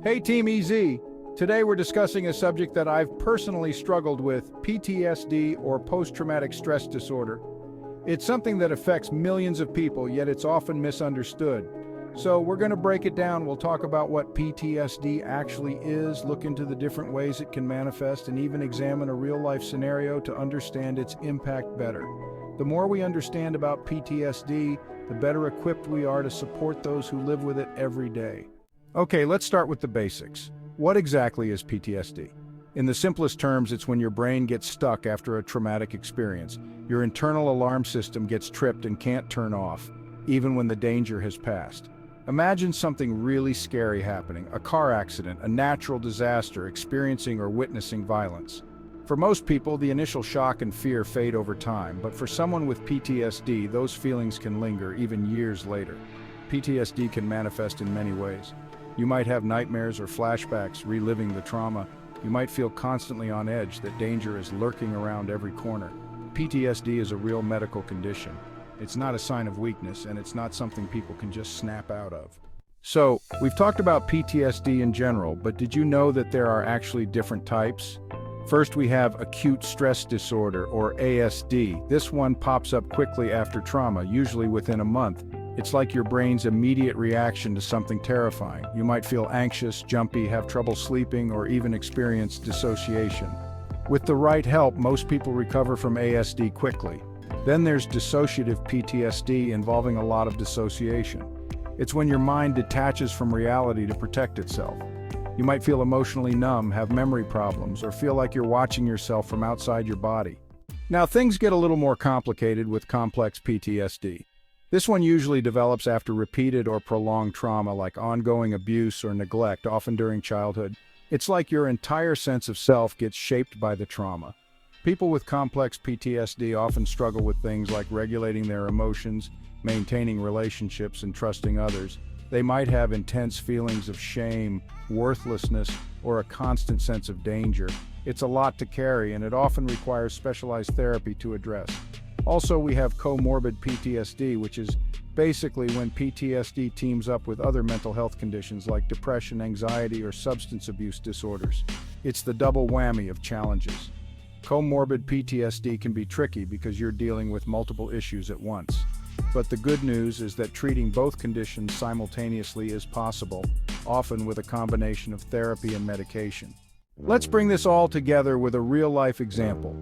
Hey Team EZ! Today we're discussing a subject that I've personally struggled with, PTSD or post-traumatic stress disorder. It's something that affects millions of people, yet it's often misunderstood. So we're going to break it down. We'll talk about what PTSD actually is, look into the different ways it can manifest, and even examine a real-life scenario to understand its impact better. The more we understand about PTSD, the better equipped we are to support those who live with it every day. Okay, let's start with the basics. What exactly is PTSD? In the simplest terms, it's when your brain gets stuck after a traumatic experience. Your internal alarm system gets tripped and can't turn off, even when the danger has passed. Imagine something really scary happening, a car accident, a natural disaster, experiencing or witnessing violence. For most people, the initial shock and fear fade over time, but for someone with PTSD, those feelings can linger even years later. PTSD can manifest in many ways. You might have nightmares or flashbacks reliving the trauma. You might feel constantly on edge, that danger is lurking around every corner. PTSD is a real medical condition. It's not a sign of weakness, and it's not something people can just snap out of. So, we've talked about PTSD in general, but did you know that there are actually different types? First, we have acute stress disorder, or ASD. This one pops up quickly after trauma, usually within a month. It's like your brain's immediate reaction to something terrifying. You might feel anxious, jumpy, have trouble sleeping, or even experience dissociation. With the right help, most people recover from ASD quickly. Then there's dissociative PTSD, involving a lot of dissociation. It's when your mind detaches from reality to protect itself. You might feel emotionally numb, have memory problems, or feel like you're watching yourself from outside your body. Now, things get a little more complicated with complex PTSD. This one usually develops after repeated or prolonged trauma, like ongoing abuse or neglect, often during childhood. It's like your entire sense of self gets shaped by the trauma. People with complex PTSD often struggle with things like regulating their emotions, maintaining relationships, and trusting others. They might have intense feelings of shame, worthlessness, or a constant sense of danger. It's a lot to carry, and it often requires specialized therapy to address. Also, we have comorbid PTSD, which is basically when PTSD teams up with other mental health conditions like depression, anxiety, or substance abuse disorders. It's the double whammy of challenges. Comorbid PTSD can be tricky because you're dealing with multiple issues at once. But the good news is that treating both conditions simultaneously is possible, often with a combination of therapy and medication. Let's bring this all together with a real-life example.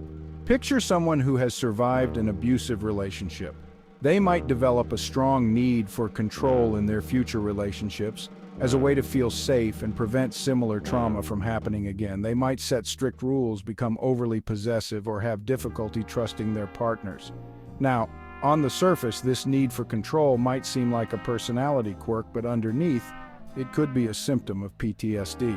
Picture someone who has survived an abusive relationship. They might develop a strong need for control in their future relationships as a way to feel safe and prevent similar trauma from happening again. They might set strict rules, become overly possessive, or have difficulty trusting their partners. Now, on the surface, this need for control might seem like a personality quirk, but underneath, it could be a symptom of PTSD.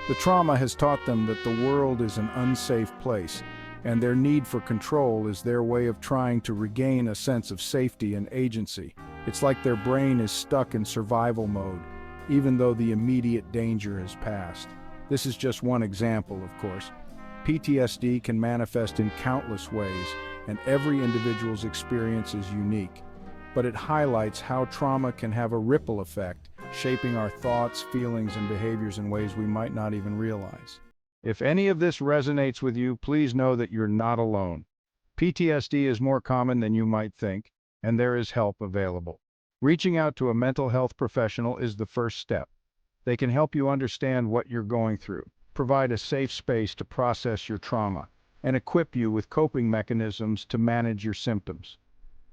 The trauma has taught them that the world is an unsafe place, and their need for control is their way of trying to regain a sense of safety and agency. It's like their brain is stuck in survival mode, even though the immediate danger has passed. This is just one example, of course. PTSD can manifest in countless ways, and every individual's experience is unique. But it highlights how trauma can have a ripple effect, shaping our thoughts, feelings, and behaviors in ways we might not even realize. If any of this resonates with you, please know that you're not alone. PTSD is more common than you might think, and there is help available. Reaching out to a mental health professional is the first step. They can help you understand what you're going through, provide a safe space to process your trauma, and equip you with coping mechanisms to manage your symptoms.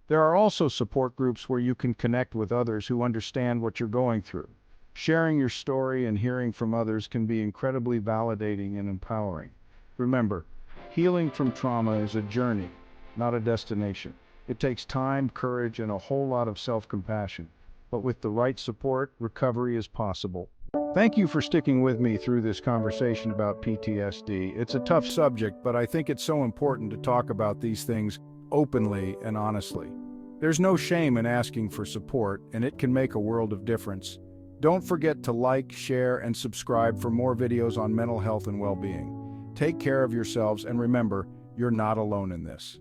There are also support groups where you can connect with others who understand what you're going through. Sharing your story and hearing from others can be incredibly validating and empowering. Remember, healing from trauma is a journey, not a destination. It takes time, courage, and a whole lot of self-compassion. But with the right support, recovery is possible. Thank you for sticking with me through this conversation about PTSD. It's a tough subject, but I think it's so important to talk about these things openly and honestly. There's no shame in asking for support, and it can make a world of difference. Don't forget to like, share, and subscribe for more videos on mental health and well-being. Take care of yourselves, and remember, you're not alone in this.